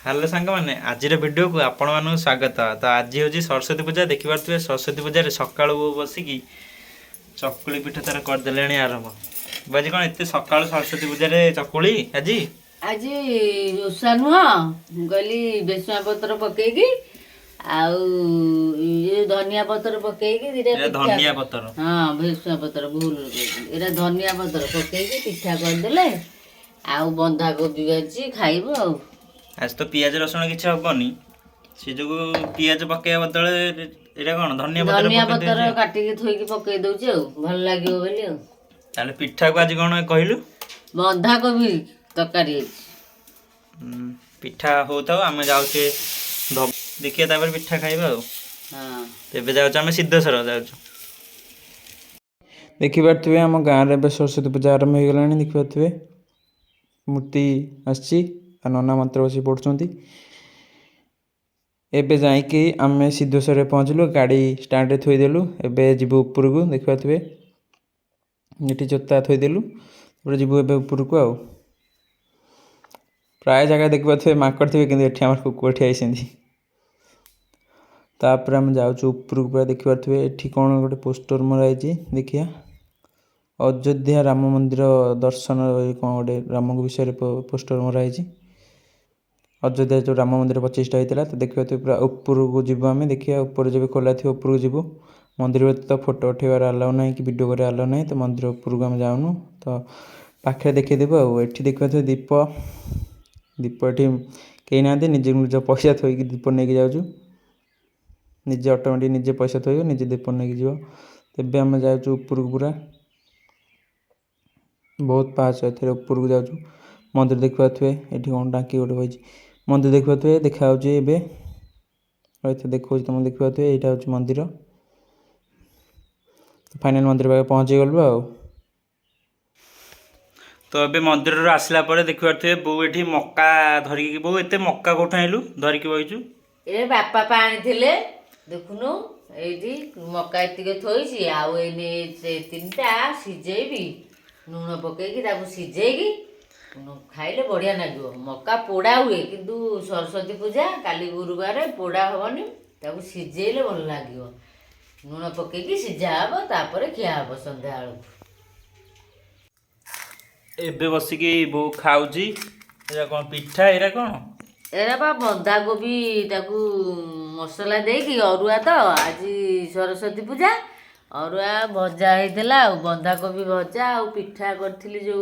Hello सांग मैंने आज वीडियो को आपण मानक स्वागत। तो आज हूँ सरस्वती पूजा देखिपे सरस्वती पूजा सका बसिकी चकुली पिठा तार करदे आरंभ बाजी कौन एत सका सरस्वती पूजा चकुली आज आज ओषा नुह गली बेसुआ पत्र पकईकी धनिया पत्र पकईकी धनिया पतर हाँ भेसुआ पत्र भूल एटा धनिया पत्र पकईकी पिठा करदेले आउ बंधा कोबी भाजी खाइब आ आज तो पियाज रसुण किसी हेनी से जो पियाज पकड़ा बदल ये कौन धनिया पत्र काटिकी थोइकी पकई दउची भल लागियो बोली ताले पिठा को आज कौन कहलु बंधा कोबी तरकारी पिठा होता आम जाऊे देखिए तापर पिठा खाइबा तेबे जाऊँ आम सिद्धेश्वर जाऊँ देखिपे आम गाँव में सरस्वती पूजा आरंभ हो गला देखिपे मूर्ति आसी नना मंत्र बस पढ़ुं एबे जाइकी आम सिद्धेश्वर पहुँचलु गाड़ी स्टाण्ड रे थोदेलु एबे जीवु ऊपर को देखिपे ये जोता थोदेलु जीवु एबे ऊपर को आउ प्राय जगह देखिपे माकड़ थे कि कुकुर ठियाई तापर आम जाऊँ ऊपर को पूरा देखिपे ये कौन गोटे पोस्टर मराई देखिया अयोध्या राम मंदिर दर्शन कौन गोटे राम विषय पोस्टर मराई अयोध्या जो राम मंदिर 25टा होता तो देखिए तो पूरा ऊपर को जीव आम देखिए ऊपर जब खोला थी ऊपर को जीव मंदिर तो फोटो उठेबार आलाउ ना कि वीडियो कर आलाउ ना तो मंदिर ऊपर को आम जाऊनु तो पाखे देखीदेव आठ देखा थे दीप दीप ये कहीं ना निजे निज पैसा थोक दीप नहीं जाऊँ निजे ऑटोमेटिक निजे पैसा थोब निजे दीप नहीं जीव तेबे आम जाऊँ ऊपर को पूरा बहुत पास है ऊपर को जाऊँ मंदिर देखिपे ये कौन टाँकी गोटे बजी मंदिर देखिपे देखा देखा तुम देखिपे यहाँ हूँ मंदिर फाइनाल मंदिर पाखे पहुँची गलु आ तो अबे मंदिर आसला देखिपे बो ये मक्का धरिकी बो एत मक्का कौट आइलु धरिकी बहीचु ए बापा पानी थिले देखुनु एठी मक्का एतिके थोइसी आउ एने तीनटा सिजेबी लुण पकईकी सिझेकी खाइले बढ़िया लगे मक्का पोड़ा हुए किंतु सरस्वती पूजा काली गुरुवार पोड़ा हेनी सिझेले भल लगे लुण पकईकी सिझा हम तापर खिया हम संध्या एबे बसिकी बो खाऊची कौन पिठा एरा कौन एरा बा बंधा कोबी मसला देकी अरुआ तो आज सरस्वती पूजा अरुआ भजा होता बंधा कोबी भजा आ पिठा करी जो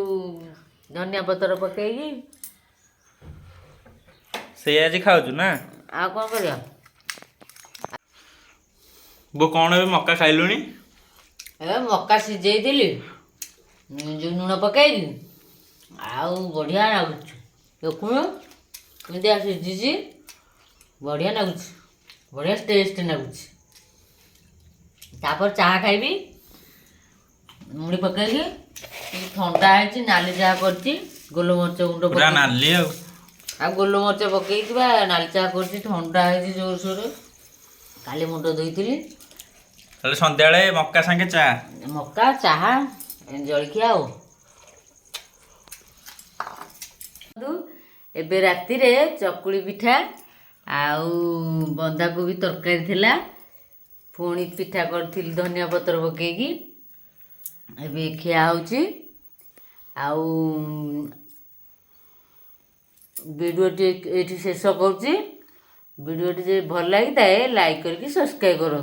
धनिया पतर पकईकी से आज खाऊचु ना आ कौन करिया बो कौन ए मक्का खाइलुनी ए मक्का सिझेइली जो लुण पकईकी आउ बढ़िया लगुच देखुन केमिया सिझी बढ़िया लगुच बढ़िया टेस्ट लगुच तापर चाह खाइबी मुड़ी पकईकी ठंडा है नाली चाह कर गोलमरच गुंड नाली आ गोलमरच पकई नाली चाह कर ठंडा है जोर सोर काली मुंड धोई सन्ध्या मक्का सांगे चा मक्का चाह जलखिया एबे राति रे चकुली पिठा आउ बंधा कोबी तरकारी थिला पुणी पिठा कर धनिया पत्र पकईकी एबे खिया होची आउ वीडियोटी ये शेष करुँची वीडियोटी भल लगी लाइक करके सब्सक्राइब करूँ।